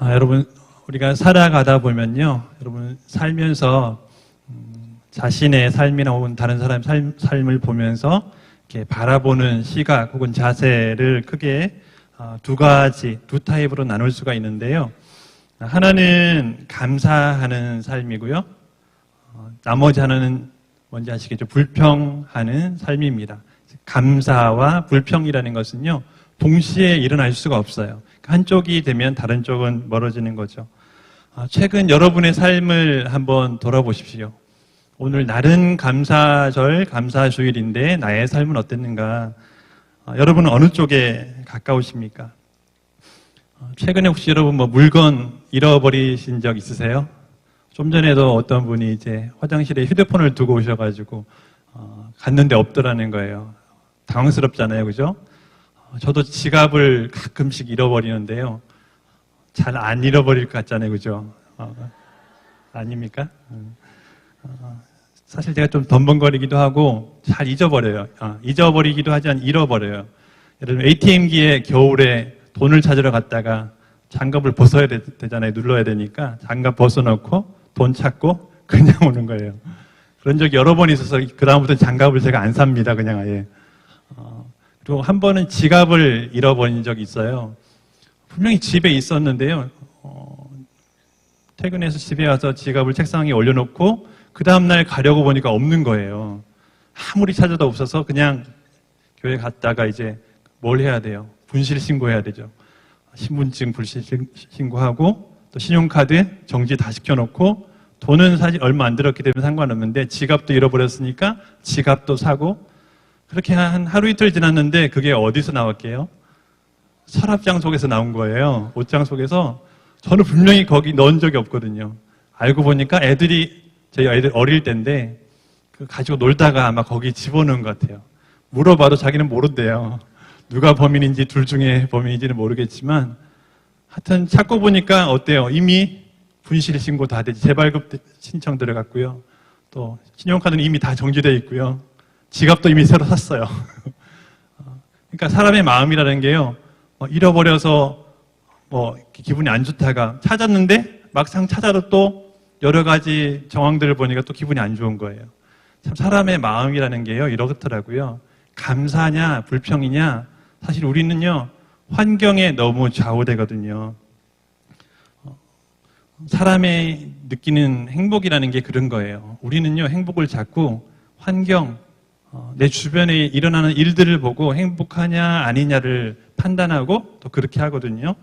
여러분, 우리가 살아가다 보면요, 여러분 살면서 자신의 삶이나 혹은 다른 사람 삶을 보면서 이렇게 바라보는 시각 혹은 자세를 크게 두 가지, 두 타입으로 나눌 수가 있는데요. 하나는 감사하는 삶이고요. 나머지 하나는 뭔지 아시겠죠? 불평하는 삶입니다. 감사와 불평이라는 것은요, 동시에 일어날 수가 없어요. 한쪽이 되면 다른 쪽은 멀어지는 거죠. 최근 여러분의 삶을 한번 돌아보십시오. 오늘 날은 감사절, 감사주일인데 나의 삶은 어땠는가? 여러분은 어느 쪽에 가까우십니까? 최근에 혹시 여러분 물건 잃어버리신 적 있으세요? 좀 전에도 어떤 분이 이제 화장실에 휴대폰을 두고 오셔가지고 갔는데 없더라는 거예요. 당황스럽잖아요, 그죠? 저도 지갑을 가끔씩 잃어버리는데요. 잘 안 잃어버릴 것 같잖아요, 그죠? 아닙니까? 사실 제가 좀 덤벙거리기도 하고 잘 잊어버려요. 잊어버리기도 하지 않 잃어버려요. 예를 들면 ATM기에 겨울에 돈을 찾으러 갔다가 장갑을 벗어야 되잖아요. 눌러야 되니까 장갑 벗어놓고 돈 찾고 그냥 오는 거예요. 그런 적이 여러 번 있어서 그다음부터 장갑을 제가 안 삽니다. 그냥 아예. 그리고 한 번은 지갑을 잃어버린 적이 있어요. 분명히 집에 있었는데요. 퇴근해서 집에 와서 지갑을 책상 위에 올려놓고 그 다음날 가려고 보니까 없는 거예요. 아무리 찾아도 없어서 그냥 교회 갔다가 이제 뭘 해야 돼요? 분실 신고해야 되죠. 신분증 불실 신고하고 또 신용카드 정지 다 시켜놓고 돈은 사실 얼마 안 들었기 때문에 상관없는데 지갑도 잃어버렸으니까 지갑도 사고 그렇게 한 하루 이틀 지났는데 그게 어디서 나왔게요? 서랍장 속에서 나온 거예요. 옷장 속에서. 저는 분명히 거기 넣은 적이 없거든요. 알고 보니까 저희 애들 어릴 때인데 가지고 놀다가 아마 거기 집어넣은 것 같아요. 물어봐도 자기는 모른대요. 누가 범인인지 둘 중에 범인인지는 모르겠지만 하여튼 찾고 보니까 어때요? 이미 분실 신고 다 되지. 재발급 신청 들어갔고요. 또 신용카드는 이미 다 정지되어 있고요. 지갑도 이미 새로 샀어요. 그러니까 사람의 마음이라는 게요. 잃어버려서 기분이 안 좋다가 찾았는데 막상 찾아도 또 여러 가지 정황들을 보니까 또 기분이 안 좋은 거예요. 참 사람의 마음이라는 게요. 이렇더라고요. 감사냐 불평이냐 사실 우리는요. 환경에 너무 좌우되거든요. 사람의 느끼는 행복이라는 게 그런 거예요. 우리는요. 행복을 자꾸 환경, 내 주변에 일어나는 일들을 보고 행복하냐 아니냐를 판단하고 또 그렇게 하거든요.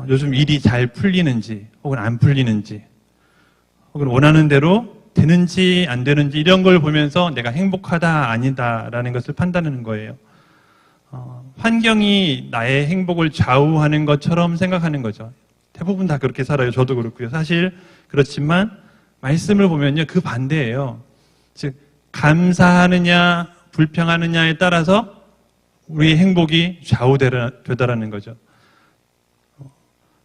요즘 일이 잘 풀리는지 혹은 안 풀리는지 혹은 원하는 대로 되는지 안 되는지 이런 걸 보면서 내가 행복하다 아니다라는 것을 판단하는 거예요. 환경이 나의 행복을 좌우하는 것처럼 생각하는 거죠. 대부분 다 그렇게 살아요. 저도 그렇고요. 사실 그렇지만 말씀을 보면요. 그 반대예요. 즉 감사하느냐 불평하느냐에 따라서 우리의 행복이 좌우되더라는 거죠.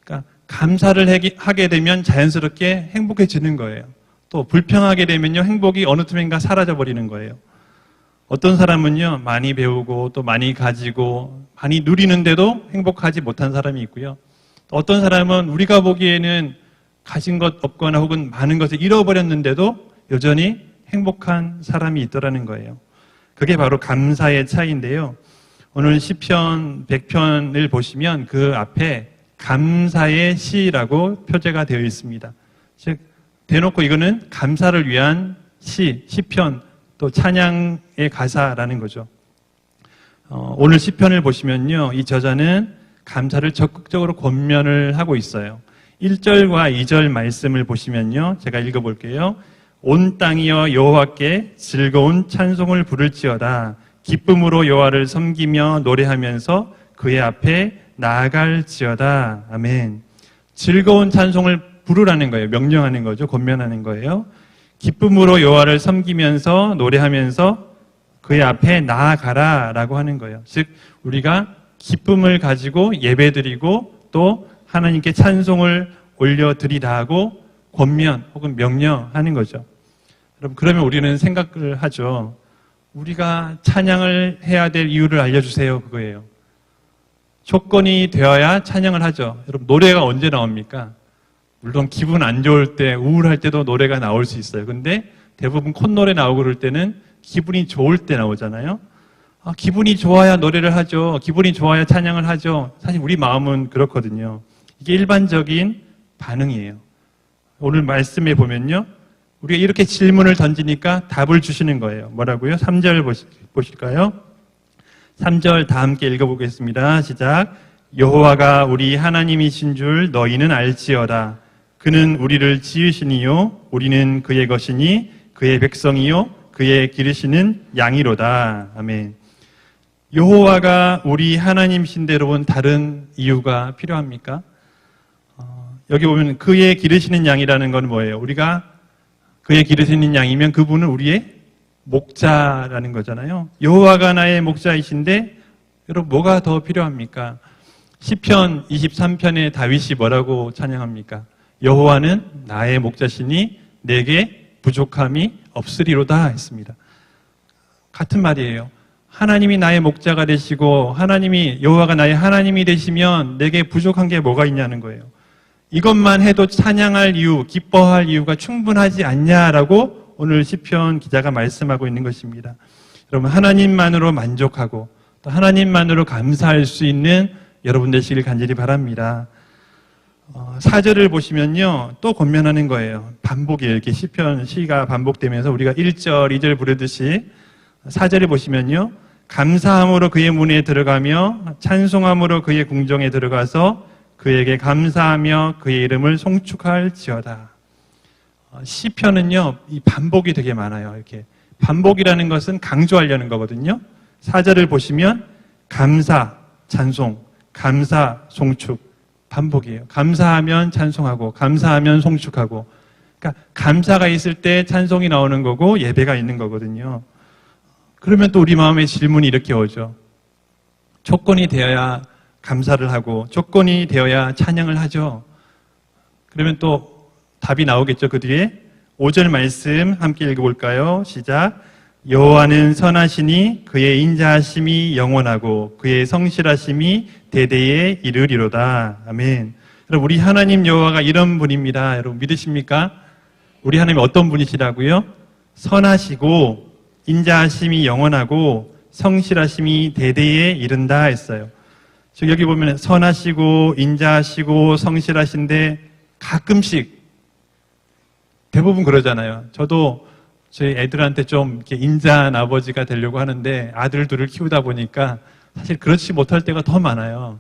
그러니까 감사를 하게 되면 자연스럽게 행복해지는 거예요. 또 불평하게 되면요. 행복이 어느 틈인가 사라져버리는 거예요. 어떤 사람은요. 많이 배우고 또 많이 가지고 많이 누리는데도 행복하지 못한 사람이 있고요. 또 어떤 사람은 우리가 보기에는 가진 것 없거나 혹은 많은 것을 잃어버렸는데도 여전히 행복한 사람이 있더라는 거예요. 그게 바로 감사의 차이인데요. 오늘 시편 100편을 보시면 그 앞에 감사의 시라고 표제가 되어 있습니다. 즉 대놓고 이거는 감사를 위한 시편 또 찬양의 가사라는 거죠. 오늘 시편을 보시면요. 이 저자는 감사를 적극적으로 권면을 하고 있어요. 1절과 2절 말씀을 보시면요. 제가 읽어볼게요. 온 땅이여 여호와께 즐거운 찬송을 부를지어다. 기쁨으로 여호와를 섬기며 노래하면서 그의 앞에 나아갈지어다. 아멘. 즐거운 찬송을 부르라는 거예요. 명령하는 거죠. 권면하는 거예요. 기쁨으로 여호와를 섬기면서 노래하면서 그의 앞에 나아가라라고 하는 거예요. 즉 우리가 기쁨을 가지고 예배드리고 또 하나님께 찬송을 올려드리라고 권면 혹은 명령하는 거죠. 여러분 그러면 우리는 생각을 하죠. 우리가 찬양을 해야 될 이유를 알려주세요. 그거예요. 조건이 되어야 찬양을 하죠. 여러분, 노래가 언제 나옵니까? 물론 기분 안 좋을 때, 우울할 때도 노래가 나올 수 있어요. 근데 대부분 콧노래 나오고 그럴 때는 기분이 좋을 때 나오잖아요. 기분이 좋아야 노래를 하죠. 기분이 좋아야 찬양을 하죠. 사실 우리 마음은 그렇거든요. 이게 일반적인 반응이에요. 오늘 말씀에 보면요. 우리가 이렇게 질문을 던지니까 답을 주시는 거예요. 뭐라고요? 3절 보실까요? 3절 다 함께 읽어보겠습니다. 시작. 여호와가 우리 하나님이신 줄 너희는 알지어다. 그는 우리를 지으시니요 우리는 그의 것이니 그의 백성이요 그의 기르시는 양이로다. 아멘. 여호와가 우리 하나님이신데 여러분 다른 이유가 필요합니까? 여기 보면 그의 기르시는 양이라는 건 뭐예요? 우리가 그의 기르시는 양이면 그분은 우리의 목자라는 거잖아요. 여호와가 나의 목자이신데 여러분 뭐가 더 필요합니까? 시편 23편에 다윗이 뭐라고 찬양합니까? 여호와는 나의 목자시니 내게 부족함이 없으리로다 했습니다. 같은 말이에요. 하나님이 나의 목자가 되시고 하나님이 여호와가 나의 하나님이 되시면 내게 부족한 게 뭐가 있냐는 거예요. 이것만 해도 찬양할 이유, 기뻐할 이유가 충분하지 않냐라고 오늘 시편 기자가 말씀하고 있는 것입니다. 여러분 하나님만으로 만족하고 또 하나님만으로 감사할 수 있는 여러분 되시길 간절히 바랍니다. 4절을 보시면요 또 권면하는 거예요. 반복이에요. 이렇게 시편 시가 반복되면서 우리가 1절, 2절 부르듯이 4절을 보시면요 감사함으로 그의 문에 들어가며 찬송함으로 그의 궁정에 들어가서 그에게 감사하며 그의 이름을 송축할지어다. 시편은요 이 반복이 되게 많아요. 이렇게 반복이라는 것은 강조하려는 거거든요. 4절을 보시면 감사, 찬송, 감사, 송축 반복이에요. 감사하면 찬송하고 감사하면 송축하고 그러니까 감사가 있을 때 찬송이 나오는 거고 예배가 있는 거거든요. 그러면 또 우리 마음에 질문이 이렇게 오죠. 조건이 되어야 감사를 하고 조건이 되어야 찬양을 하죠. 그러면 또 답이 나오겠죠. 그 뒤에 5절 말씀 함께 읽어볼까요? 시작. 여호와는 선하시니 그의 인자하심이 영원하고 그의 성실하심이 대대에 이르리로다. 아멘. 여러분 우리 하나님 여호와가 이런 분입니다. 여러분 믿으십니까? 우리 하나님 어떤 분이시라고요? 선하시고 인자하심이 영원하고 성실하심이 대대에 이른다 했어요. 즉 여기 보면 선하시고 인자하시고 성실하신데 가끔씩 대부분 그러잖아요. 저도 저희 애들한테 좀 이렇게 인자한 아버지가 되려고 하는데 아들 둘을 키우다 보니까 사실 그렇지 못할 때가 더 많아요.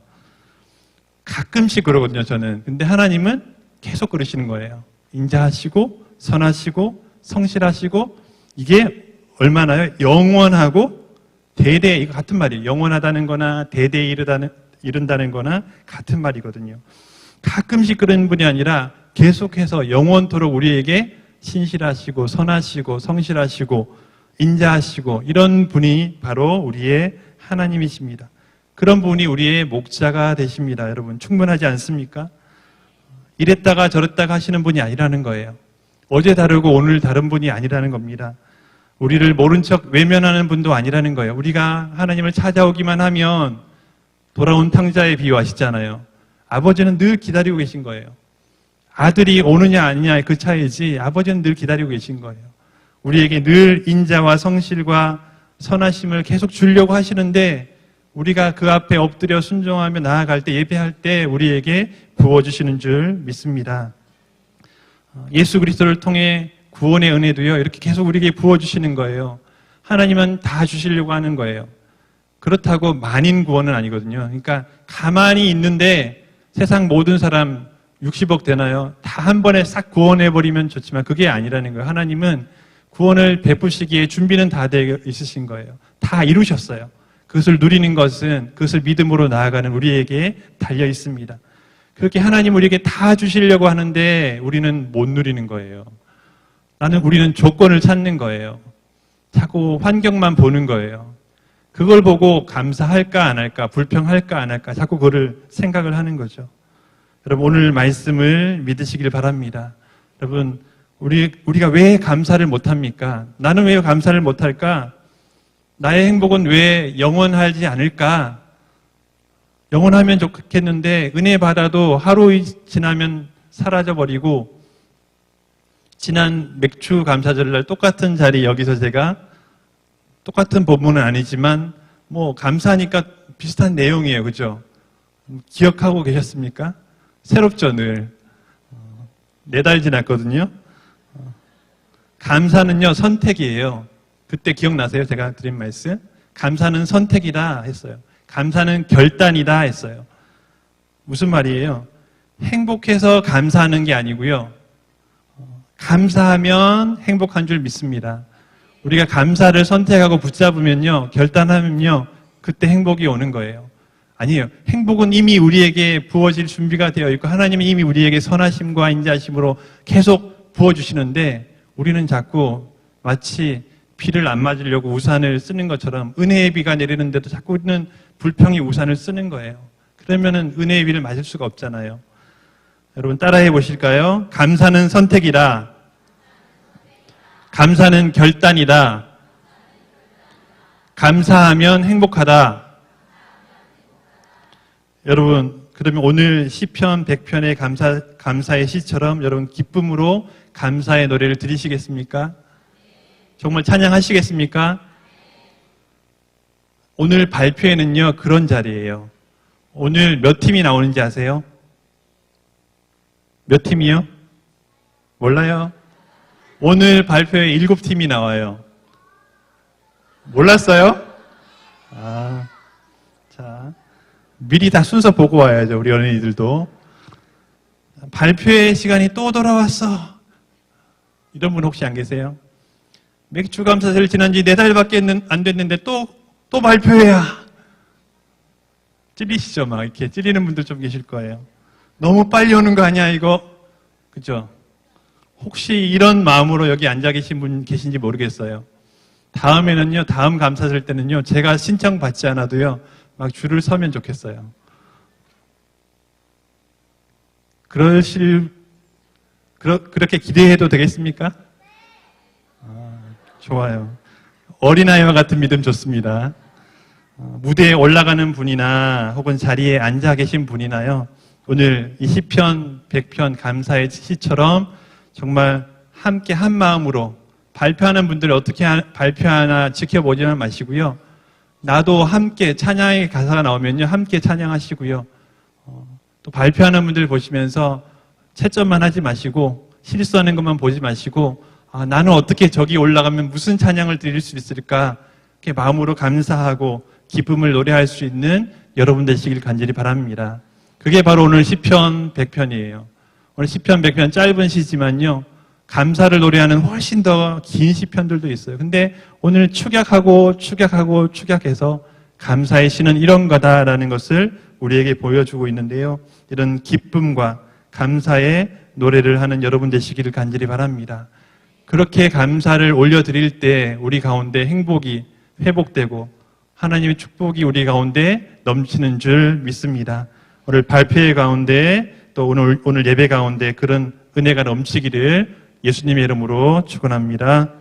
가끔씩 그러거든요, 저는. 근데 하나님은 계속 그러시는 거예요. 인자하시고 선하시고 성실하시고 이게 얼마나요? 영원하고 대대, 이거 같은 말이에요. 영원하다는 거나 대대에 이른다는 거나 같은 말이거든요. 가끔씩 그런 분이 아니라 계속해서 영원토록 우리에게 신실하시고 선하시고 성실하시고 인자하시고 이런 분이 바로 우리의 하나님이십니다. 그런 분이 우리의 목자가 되십니다. 여러분 충분하지 않습니까? 이랬다가 저랬다가 하시는 분이 아니라는 거예요. 어제 다르고 오늘 다른 분이 아니라는 겁니다. 우리를 모른 척 외면하는 분도 아니라는 거예요. 우리가 하나님을 찾아오기만 하면 돌아온 탕자에 비유하시잖아요. 아버지는 늘 기다리고 계신 거예요. 아들이 오느냐 아니냐의 그 차이지 아버지는 늘 기다리고 계신 거예요. 우리에게 늘 인자와 성실과 선하심을 계속 주려고 하시는데 우리가 그 앞에 엎드려 순종하며 나아갈 때 예배할 때 우리에게 부어주시는 줄 믿습니다. 예수 그리스도를 통해 구원의 은혜도요 이렇게 계속 우리에게 부어주시는 거예요. 하나님은 다 주시려고 하는 거예요. 그렇다고 만인 구원은 아니거든요. 그러니까 가만히 있는데 세상 모든 사람 60억 되나요? 다 한 번에 싹 구원해버리면 좋지만 그게 아니라는 거예요. 하나님은 구원을 베푸시기에 준비는 다 되어 있으신 거예요. 다 이루셨어요. 그것을 누리는 것은 그것을 믿음으로 나아가는 우리에게 달려 있습니다. 그렇게 하나님 우리에게 다 주시려고 하는데 우리는 못 누리는 거예요. 우리는 조건을 찾는 거예요. 자꾸 환경만 보는 거예요. 그걸 보고 감사할까 안 할까, 불평할까 안 할까 자꾸 그거를 생각을 하는 거죠. 여러분 오늘 말씀을 믿으시길 바랍니다. 여러분 우리가 왜 감사를 못합니까? 나는 왜 감사를 못할까? 나의 행복은 왜 영원하지 않을까? 영원하면 좋겠는데 은혜 받아도 하루 지나면 사라져버리고 지난 맥주 감사절날 똑같은 자리 여기서 제가 똑같은 본문은 아니지만 뭐 감사하니까 비슷한 내용이에요. 그죠? 기억하고 계셨습니까? 새롭죠, 늘. 4달 지났거든요. 감사는요, 선택이에요. 그때 기억나세요? 제가 드린 말씀? 감사는 선택이다 했어요. 감사는 결단이다 했어요. 무슨 말이에요? 행복해서 감사하는 게 아니고요. 감사하면 행복한 줄 믿습니다. 우리가 감사를 선택하고 붙잡으면요, 결단하면요, 그때 행복이 오는 거예요. 아니에요. 행복은 이미 우리에게 부어질 준비가 되어 있고 하나님이 이미 우리에게 선하심과 인자하심으로 계속 부어주시는데 우리는 자꾸 마치 비를 안 맞으려고 우산을 쓰는 것처럼 은혜의 비가 내리는데도 자꾸 우리는 불평이 우산을 쓰는 거예요. 그러면은 은혜의 비를 맞을 수가 없잖아요. 여러분 따라해 보실까요? 감사는 선택이다. 감사는 결단이다. 감사하면 행복하다. 여러분, 그러면 오늘 시편 100편의 감사의 시처럼 여러분 기쁨으로 감사의 노래를 드리시겠습니까? 정말 찬양하시겠습니까? 오늘 발표회는요, 그런 자리예요. 오늘 몇 팀이 나오는지 아세요? 몇 팀이요? 몰라요? 오늘 발표회 7팀이 나와요. 몰랐어요? 자, 미리 다 순서 보고 와야죠, 우리 어린이들도. 발표회 시간이 또 돌아왔어. 이런 분 혹시 안 계세요? 맥주 감사절 지난 지 4달밖에 안 됐는데 또 발표회야. 찔리시죠? 막 이렇게 찔리는 분들 좀 계실 거예요. 너무 빨리 오는 거 아니야, 이거? 그죠? 혹시 이런 마음으로 여기 앉아 계신 분 계신지 모르겠어요. 다음에는요, 다음 감사절 때는요, 제가 신청 받지 않아도요, 막 줄을 서면 좋겠어요. 그렇게 기대해도 되겠습니까? 좋아요. 어린아이와 같은 믿음 좋습니다. 무대에 올라가는 분이나 혹은 자리에 앉아 계신 분이나요, 오늘 이 시편 100편 감사의 시처럼 정말 함께 한 마음으로 발표하는 분들 어떻게 발표하나 지켜보지만 마시고요. 나도 함께 찬양의 가사가 나오면요, 함께 찬양하시고요. 또 발표하는 분들 보시면서 채점만 하지 마시고 실수하는 것만 보지 마시고 나는 어떻게 저기 올라가면 무슨 찬양을 드릴 수 있을까? 이렇게 마음으로 감사하고 기쁨을 노래할 수 있는 여러분 되시길 간절히 바랍니다. 그게 바로 오늘 시편 100편이에요. 오늘 시편 100편 짧은 시지만요, 감사를 노래하는 훨씬 더 긴 시편들도 있어요. 근데 오늘 축약해서 감사의 시는 이런 거다라는 것을 우리에게 보여주고 있는데요. 이런 기쁨과 감사의 노래를 하는 여러분 되시기를 간절히 바랍니다. 그렇게 감사를 올려드릴 때 우리 가운데 행복이 회복되고 하나님의 축복이 우리 가운데 넘치는 줄 믿습니다. 오늘 발표회 가운데 또 오늘 예배 가운데 그런 은혜가 넘치기를 예수님의 이름으로 축원합니다.